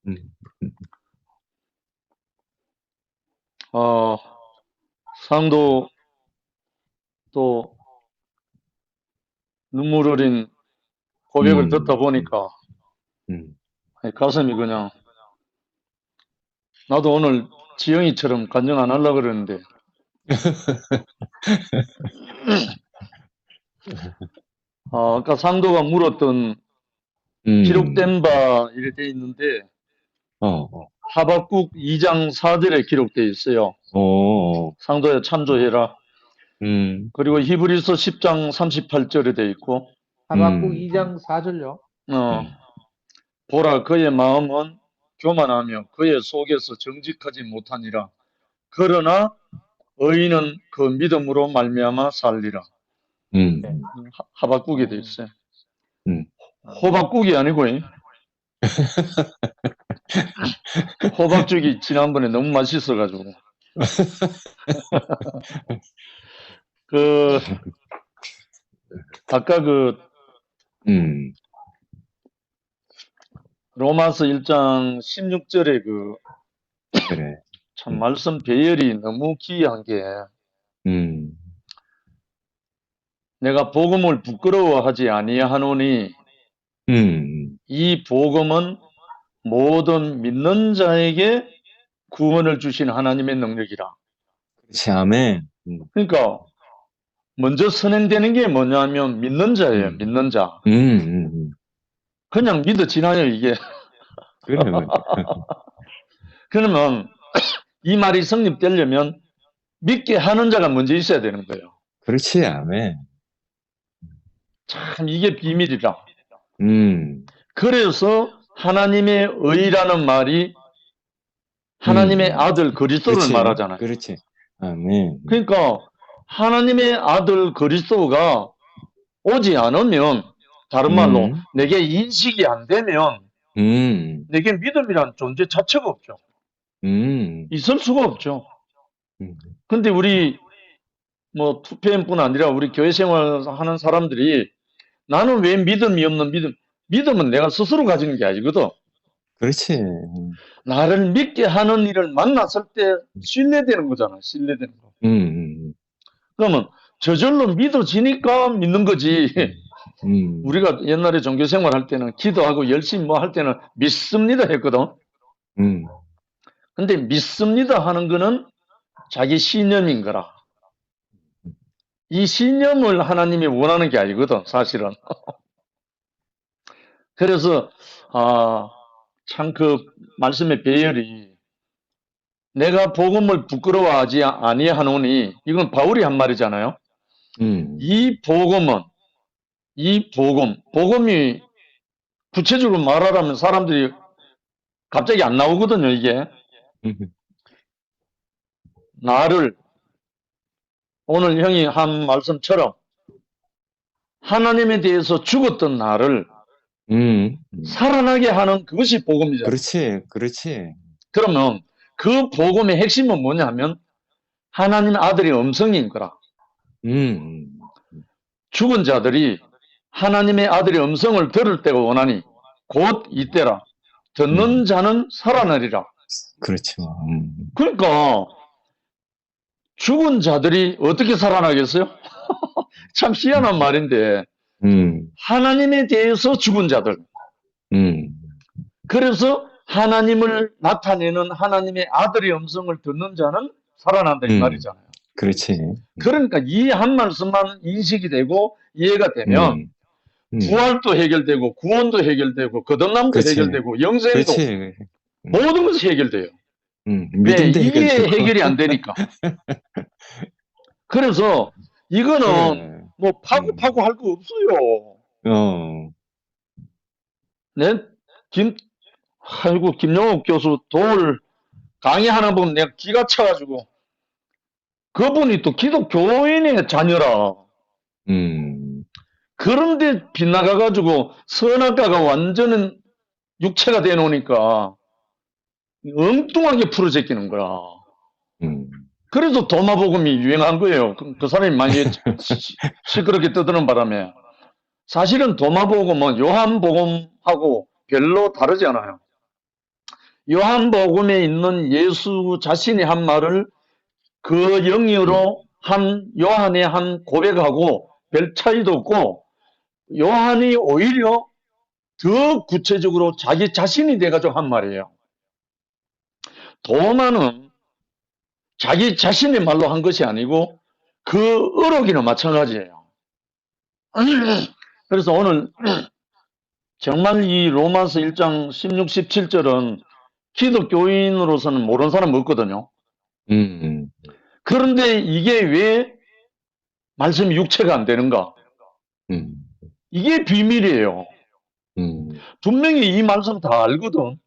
음, 음, 어, 상도 또 눈물 어린 고백을 듣다 음, 음, 보니까 음. 가슴이 그냥 나도 오늘 지영이처럼 간증 안 하려고 그러는데 아까 상도가 물었던 음, 기록된 바 이렇게 돼 있는데 어, 어, 하박국 2장 4절에 기록되어 있어요. 어, 상도야 참조해라. 음, 그리고 히브리서 10장 38절에 돼 있고 하박국 음, 2장 4절요. 어, 음. 보라 그의 마음은 교만하며 그의 속에서 정직하지 못하니라. 그러나 의인은 그 믿음으로 말미암아 살리라. 네. 하박국에 돼 어, 있어요. 음. 호박국이 아니고 호박죽이 지난번에 너무 맛있어가지고 그 아까 그 음, 로마서 1장 16절에 그 그래. 참 음, 말씀 배열이 너무 기이한 게 음, 내가 복음을 부끄러워하지 아니하노니 음. 이 복음은 모든 믿는 자에게 구원을 주신 하나님의 능력이라. 그렇지, 아멘. 그러니까 먼저 선행되는 게 뭐냐면 믿는 자예요. 음, 믿는 자. 음. 그냥 믿어지나요 이게? 그래, 그래. 그러면 이 말이 성립되려면 믿게 하는 자가 먼저 있어야 되는 거예요. 그렇지, 아멘. 참 이게 비밀이라. 음, 그래서 하나님의 의라는 말이 하나님의 아들 그리스도를 그렇지, 말하잖아요. 그렇지. 아멘. 그러니까 하나님의 아들 그리스도가 오지 않으면 다른 말로 음, 내게 인식이 안 되면 음, 내게 믿음이란 존재 자체가 없죠. 음, 있을 수가 없죠. 음. 근데 우리 뭐 투표인뿐 아니라 우리 교회 생활하는 사람들이 나는 왜 믿음이 없는 믿음은 내가 스스로 가지는 게 아니거든. 그렇지. 나를 믿게 하는 일을 만났을 때 신뢰되는 거잖아. 신뢰되는 거. 음, 그러면 저절로 믿어지니까 믿는 거지. 음, 음, 우리가 옛날에 종교 생활 할 때는 기도하고 열심히 뭐 할 때는 믿습니다 했거든. 음, 근데 믿습니다 하는 거는 자기 신념인 거라. 이 신념을 하나님이 원하는 게 아니거든, 사실은. 그래서, 참 그 말씀의 배열이 내가 복음을 부끄러워하지 아니하노니 이건 바울이 한 말이잖아요. 음, 이 복음은 이 복음이 구체적으로 말하라면 사람들이 갑자기 안 나오거든요, 이게. 음, 나를 오늘 형이 한 말씀처럼 하나님에 대해서 죽었던 나를 살아나게 하는 그것이 복음이잖아요. 그렇지, 그렇지. 그러면 그 복음의 핵심은 뭐냐면 하나님 아들의 음성인 거라. 음, 죽은 자들이 하나님의 아들의 음성을 들을 때가 원하니 곧 이때라. 듣는 음, 자는 살아나리라. 그렇죠. 그러니까 죽은 자들이 어떻게 살아나겠어요? 참 희한한 말인데 음, 하나님에 대해서 죽은 자들. 음, 그래서 하나님을 나타내는 하나님의 아들의 음성을 듣는 자는 살아난다 이 음, 말이잖아요. 그렇지. 그러니까 이 한 말씀만 인식이 되고 이해가 되면 음, 음, 부활도 해결되고 구원도 해결되고 거듭남도 그렇지, 해결되고 영생도 그렇지. 음, 모든 것이 해결돼요. 왜? 믿음도 이게 해결되고. 해결이 안 되니까. 그래서 이거는 그래. 뭐 파고 할 거 없어요. 어, 네? 김, 아이고, 김영욱 교수 돌 강의하는 분 내가 기가 차가지고 그분이 또 기독교인의 자녀라. 음, 그런데 빗나가가지고 선악과가 완전한 육체가 돼놓으니까 엉뚱하게 풀어제끼는 거야. 음, 그래서 도마복음이 유행한 거예요. 그 사람이 많이 시끄럽게 떠드는 바람에. 사실은 도마복음은 요한복음하고 별로 다르지 않아요. 요한복음에 있는 예수 자신이 한 말을 그 영어로 한 요한의 한 고백하고 별 차이도 없고 요한이 오히려 더 구체적으로 자기 자신이 돼가지고 한 말이에요. 도마는 자기 자신의 말로 한 것이 아니고 그 어록이나 마찬가지예요. 그래서 오늘 정말 이 로마서 1장 16, 17절은 기독교인으로서는 모르는 사람 없거든요. 음, 그런데 이게 왜 말씀이 육체가 안 되는가? 음, 이게 비밀이에요. 음, 분명히 이 말씀 다 알거든.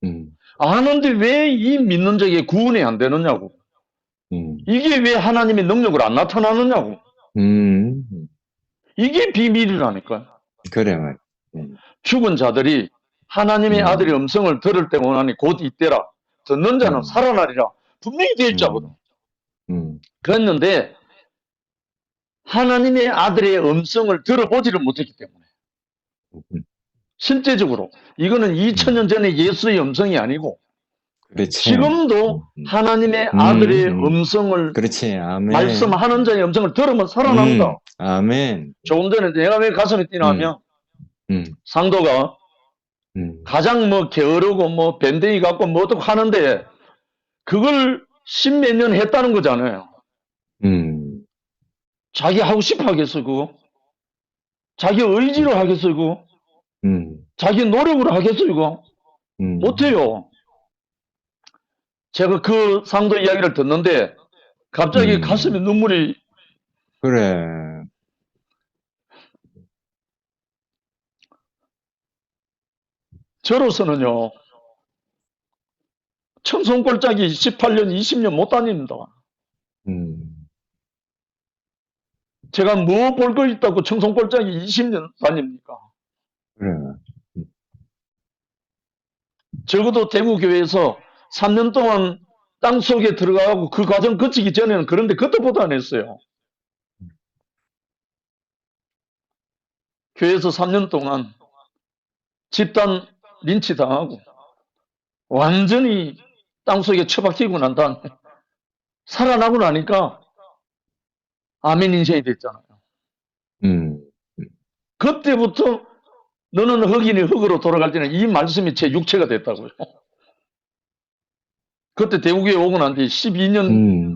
음, 아는데 왜 이 믿는 자에게 구원이 안 되느냐고. 음, 이게 왜 하나님의 능력으로 안 나타나느냐고. 음, 이게 비밀이라니까요. 그래, 말. 음, 죽은 자들이 하나님의 아들의 음성을 들을 때 원하니 곧 이때라. 듣는 자는 살아나리라. 분명히 되어 있자거든. 음, 그랬는데 하나님의 아들의 음성을 들어보지를 못했기 때문에 음, 실제적으로 이거는 2000년 전에 예수의 음성이 아니고 그렇지. 지금도 하나님의 아들의 음성을 그렇지. 아멘. 말씀하는 자의 음성을 들으면 살아난다. 아멘. 조금 전에 내가 왜 가슴이 뛰냐면 음, 상도가 가장 뭐 게으르고 뭐 밴댕이 갖고 뭐 어떻게 하는데 그걸 십몇 년 했다는 거잖아요. 자기 하고 싶어 하겠어 그거? 자기 의지로 하겠어 그거? 자기 노력으로 하겠어 이거? 못해요. 제가 그 상도 이야기를 듣는데 갑자기 가슴에 눈물이 그래. 저로서는요. 청송골짜기 18년 20년 못 다닙니다. 제가 뭐 볼 거 있다고 청송골짜기 20년 다닙니까? 그래. 적어도 대구교회에서 3년 동안 땅속에 들어가고 그 과정 거치기 전에는 그런데 그때보다 안 했어요. 교회에서 3년 동안 집단 린치 당하고 완전히 땅속에 처박히고 난 다음에 살아나고 나니까 아멘 인생이 됐잖아요. 그때부터 너는 흙이니 흙으로 돌아갈 때는 이 말씀이 제 육체가 됐다고요. 그때 대구교회 오고 난 뒤 12년,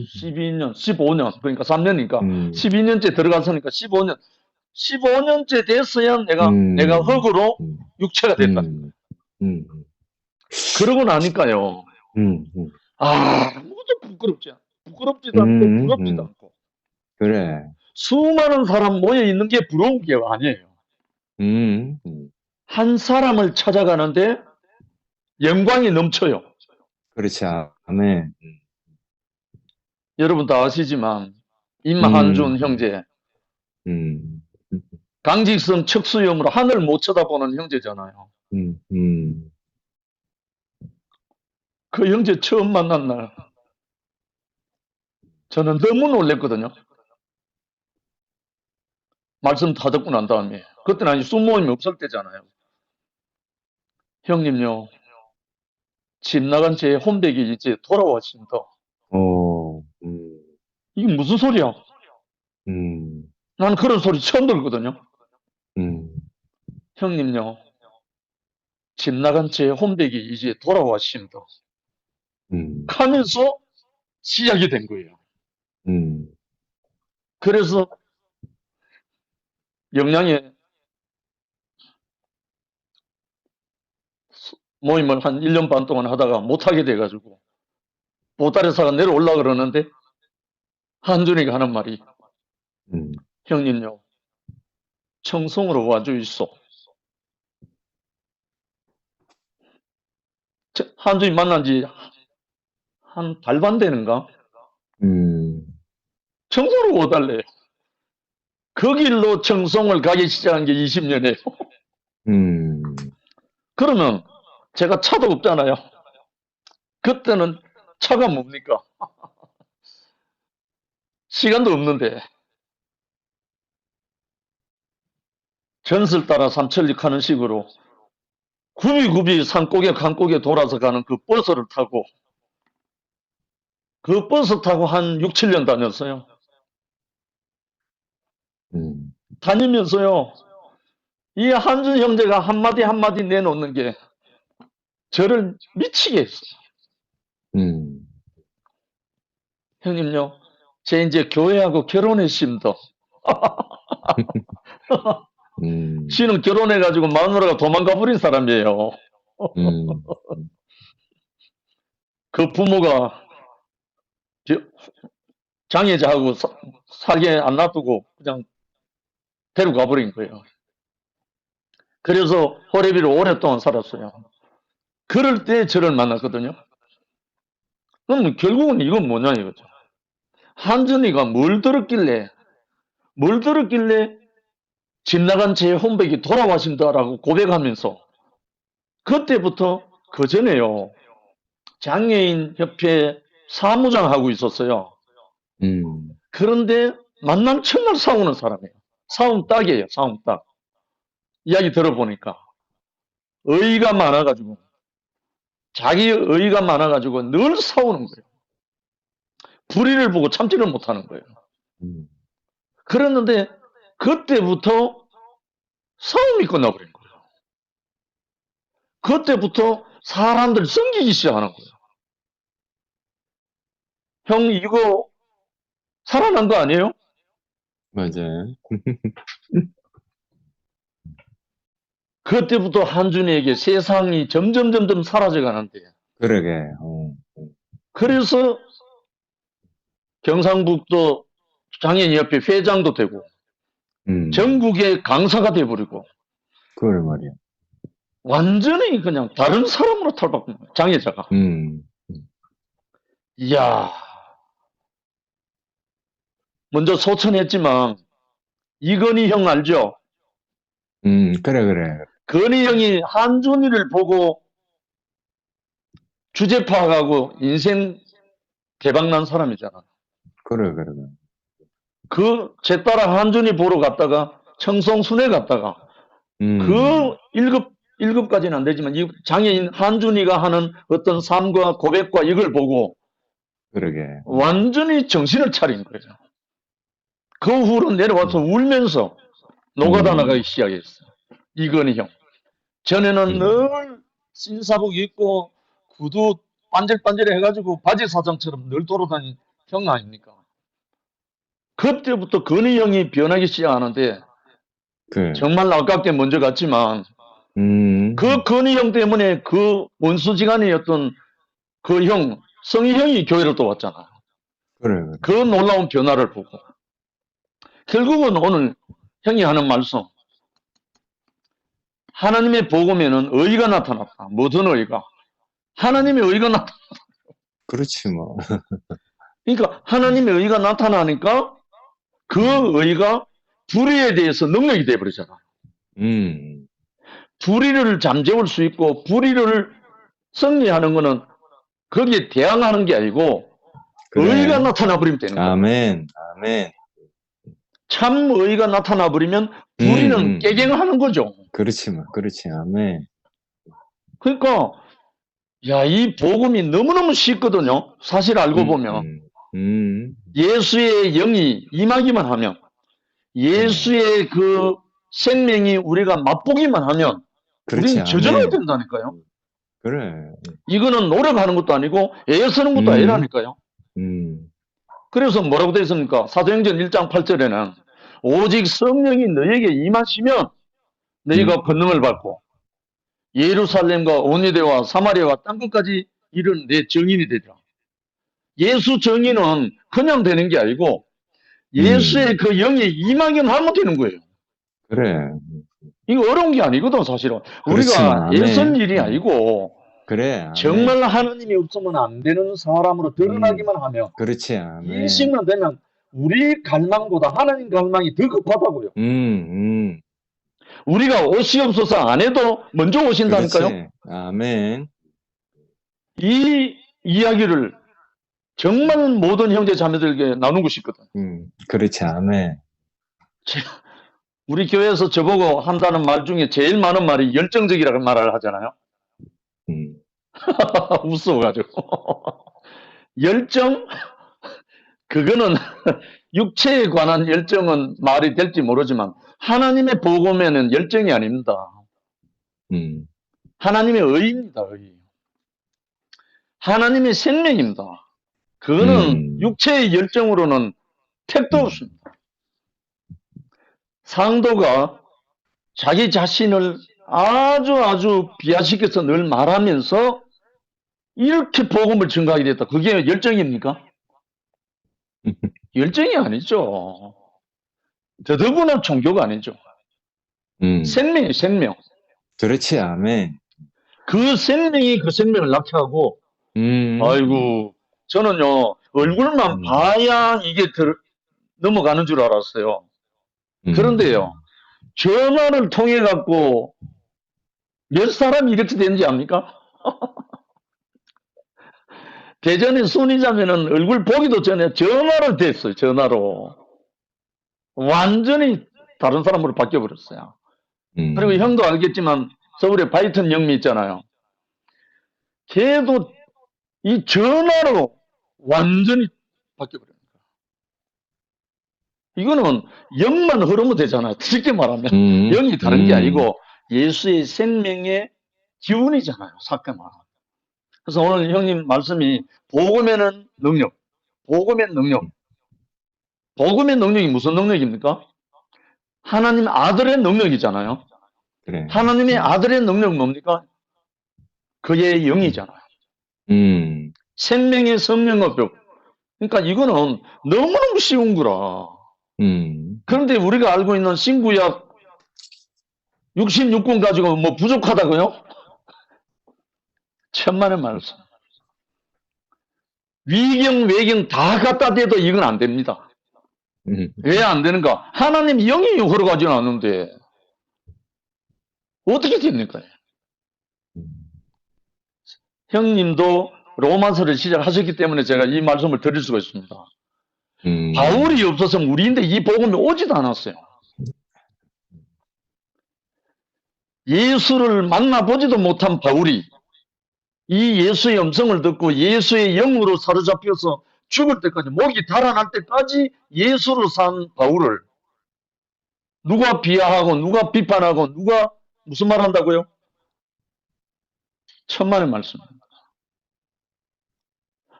12년, 15년, 그러니까 3년이니까 12년째 들어갔으니까 15년째 됐어야 내가 흙으로 육체가 됐다. 그러고 나니까요. 아무도 부끄럽지도 않고 부럽지도 않고. 그래. 수많은 사람 모여 있는 게 부러운 게 아니에요. 한 사람을 찾아가는데 영광이 넘쳐요. 그렇지. 아멘. 여러분 다 아시지만 임한준 형제, 강직성 척수염으로 하늘 못 쳐다보는 형제잖아요. 그 형제 처음 만난 날 저는 너무 놀랬거든요. 말씀 다 듣고 난 다음에. 그때는 아니 숨모임이 없을 때잖아요. 형님요. 집 나간 제 혼백이 이제 돌아왔습니다. 이게 무슨 소리야? 나는 그런 소리 처음 들거든요. 형님요. 집 나간 제 혼백이 이제 돌아왔습니다. 하면서 시작이 된 거예요. 그래서 영양에 모임을 한 1년 반 동안 하다가 못하게 돼가지고 보따리사가 내려올라 그러는데 한준이가 하는 말이 형님요. 청송으로 와주이소. 한준이 만난 지 한 달 반 되는가? 청송으로 와달래요. 그 길로 청송을 가기 시작한 게 20년이에요. 그러면 제가 차도 없잖아요. 그때는 차가 뭡니까? 시간도 없는데 전설 따라 삼천리 하는 식으로 굽이굽이 산꼭에 돌아서 가는 그 버스를 타고, 그 버스 타고 한 6, 7년 다녔어요. 다니면서요, 이 한준 형제가 한마디 한마디 내놓는 게 저를 미치게 했어요. 형님요, 제 이제 교회하고 결혼했습니다. 씨는 결혼해가지고 마누라가 도망가 버린 사람이에요. 그 부모가 장애자하고 살게 안 놔두고 그냥 데려가 버린 거예요. 그래서 호래비로 오랫동안 살았어요. 그럴 때 저를 만났거든요. 그럼 결국은 이건 뭐냐 이거죠. 한준이가 뭘 들었길래 집 나간 제 혼백이 돌아와신다라고 고백하면서 그때부터 그 전에요. 장애인 협회 사무장 하고 있었어요. 그런데 만난 첫날 싸우는 사람이에요. 싸움 딱이에요. 싸움 딱. 이야기 들어보니까 의의가 많아가지고 자기 의의가 많아가지고 늘 싸우는 거예요. 불의를 보고 참지를 못하는 거예요. 그랬는데 그때부터 싸움이 끝나버린 거예요. 그때부터 사람들 섬기기 시작하는 거예요. 형 이거 살아난 거 아니에요? 맞아요. 그때부터 한준이에게 세상이 점점 사라져 가는데 그러게. 그래서 경상북도 장애인협회 회장도 되고 전국의 강사가 돼버리고 그래 말이야. 완전히 그냥 다른 사람으로 탈바꾼 거예요. 장애자가. 이야, 먼저 소천했지만 이건희 형 알죠? 그래. 건희 형이 한준이를 보고 주제 파악하고 인생 대박난 사람이잖아. 그래. 제 딸아 한준이 보러 갔다가 청송순회 갔다가 그 1급까지는 안 되지만 이 장애인 한준이가 하는 어떤 삶과 고백과 이걸 보고 그러게. 완전히 정신을 차린 거예요. 그 후로 내려와서 울면서 노가다 나가기 시작했어요. 이건희 형. 전에는 늘 신사복 입고 구두 반질반질 해가지고 바지 사장처럼 늘 돌아다니는 형 아닙니까? 그때부터 건희 형이 변하기 시작하는데 그래. 정말 아깝게 먼저 갔지만 그 건희 형 때문에 그 원수지간이었던 그 형, 성희 형이 교회로 또 왔잖아. 그래. 그 놀라운 변화를 보고 결국은 오늘 형이 하는 말씀 하나님의 복음에는 의의가 나타났다. 무슨 의의가? 하나님의 의의가 나타났다. 그렇지 뭐. 그러니까 하나님의 의의가 나타나니까 그 의의가 불의에 대해서 능력이 돼버리잖아. 불의를 잠재울 수 있고 불의를 승리하는 거는 거기에 대항하는 게 아니고 그래. 의의가 나타나 버리면 되는 거야. 아멘. 참 의의가 나타나 버리면 불의는 깨갱하는 거죠. 그렇지 뭐. 그렇지. 아멘. 그러니까 야, 이 복음이 너무너무 쉽거든요. 사실 알고 보면 예수의 영이 임하기만 하면 예수의 그 생명이 우리가 맛보기만 하면 그렇지. 우리는 저절로 된다니까요. 그래. 이거는 노력하는 것도 아니고 애쓰는 것도 아니라니까요. 그래서 뭐라고 되어 있습니까? 사도행전 1장 8절에는 오직 성령이 너에게 임하시면 너희가 권능을 받고 예루살렘과 온 유대와 사마리아와 땅끝까지 이른 내 증인이 되리라. 예수 증인은 그냥 되는 게 아니고 예수의 그 영이 임하기만 하면 되는 거예요. 그래. 이거 어려운 게 아니거든 사실은. 그렇지만, 우리가 애쓴 아멘. 일이 아니고 그래. 아멘. 정말 하나님이 없으면 안 되는 사람으로 드러나기만 하면 그렇지. 아멘. 인식만 되면 우리 갈망보다 하나님 갈망이 더 급하다고요. 우리가 오시옵소서 안 해도 먼저 오신다니까요. 그렇지. 아멘. 이 이야기를 정말 모든 형제 자매들에게 나누고 싶거든. 그렇지. 아멘. 우리 교회에서 저보고 한다는 말 중에 제일 많은 말이 열정적이라는 말을 하잖아요. 음, 웃어가지고. 열정? 그거는 육체에 관한 열정은 말이 될지 모르지만 하나님의 복음에는 열정이 아닙니다. 음, 하나님의 의입니다. 의. 하나님의 생명입니다. 그거는 육체의 열정으로는 택도 없습니다. 상도가 자기 자신을 아주 비하시켜서 늘 말하면서 이렇게 복음을 증가하게 됐다. 그게 열정입니까? 열정이 아니죠. 더더구나 종교가 아니죠. 생명이에요, 생명. 그렇지, 아멘. 그 생명이 그 생명을 낳게하고, 아이고, 저는요, 얼굴만 봐야 이게 넘어가는 줄 알았어요. 그런데요, 전화를 통해 갖고 몇 사람이 이렇게 되는지 압니까? 대전의 순위자매는 얼굴 보기도 전에 전화를 됐어요, 전화로. 완전히 다른 사람으로 바뀌어버렸어요. 그리고 형도 알겠지만 서울에 바이튼 영미 있잖아요. 걔도 이 전화로 완전히 바뀌어버립니다. 이거는 영만 흐르면 되잖아요. 쉽게 말하면. 영이 다른 게 아니고 예수의 생명의 기운이잖아요. 사건은. 그래서 오늘 형님 말씀이 복음에는 능력, 복음의 능력. 복음의 능력이 무슨 능력입니까? 하나님 아들의 능력이잖아요. 그래. 하나님의 아들의 능력은 뭡니까? 그의 영이잖아요. 생명의 성령의 벽. 그러니까 이거는 너무너무 쉬운 거라. 그런데 우리가 알고 있는 신구약 66권 가지고 뭐 부족하다고요? 천만의 말씀. 위경, 외경 다 갖다 대도 이건 안 됩니다. 왜 안 되는가? 하나님 영이 흘러가지는 않는데 어떻게 됩니까? 형님도 로마서를 시작하셨기 때문에 제가 이 말씀을 드릴 수가 있습니다. 바울이 없었으면 우리인데 이 복음이 오지도 않았어요. 예수를 만나보지도 못한 바울이 이 예수의 음성을 듣고 예수의 영으로 사로잡혀서 죽을 때까지, 목이 달아날 때까지 예수로 산 바울을 누가 비하하고 누가 비판하고 누가 무슨 말 한다고요? 천만의 말씀입니다.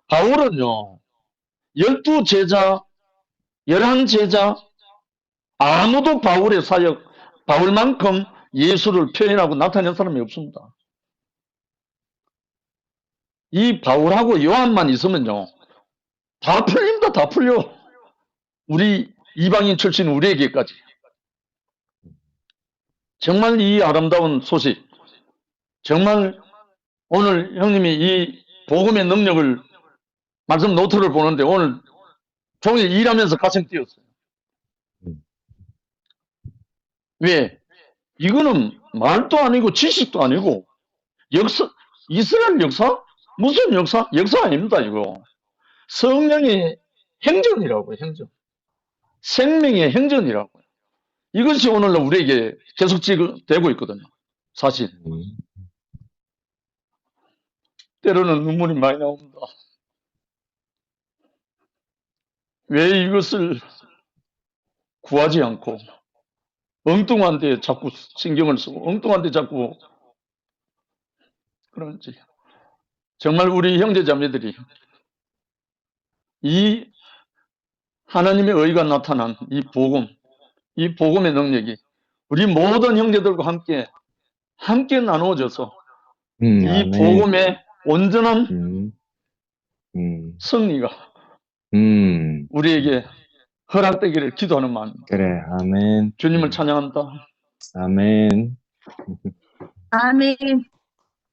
바울은요, 12제자, 11제자, 아무도 바울의 사역, 바울만큼 예수를 표현하고 나타낸 사람이 없습니다. 이 바울하고 요한만 있으면요, 다 풀립니다. 다 풀려. 우리 이방인 출신 우리에게까지. 정말 이 아름다운 소식, 정말 오늘 형님이 이 복음의 능력을 말씀 노트를 보는데 오늘 종일 일하면서 가슴 뛰었어요. 왜? 이거는 말도 아니고 지식도 아니고 역사, 이스라엘 역사? 무슨 역사? 역사 아닙니다, 이거. 성령의 행전이라고요, 행전. 생명의 행전이라고요. 이것이 오늘 우리에게 계속 되고 있거든요. 사실. 때로는 눈물이 많이 나옵니다. 왜 이것을 구하지 않고 엉뚱한 데 자꾸 신경을 쓰고 엉뚱한 데 자꾸 그런지. 정말 우리 형제자매들이 이 하나님의 의가 나타난 이 복음, 이 복음의 능력이 우리 모든 형제들과 함께 나누어져서 이 복음의 온전한 승리가 우리에게 허락되기를 기도하는 마음입니다. 그래, 아멘. 주님을 찬양한다. 아멘. 아멘.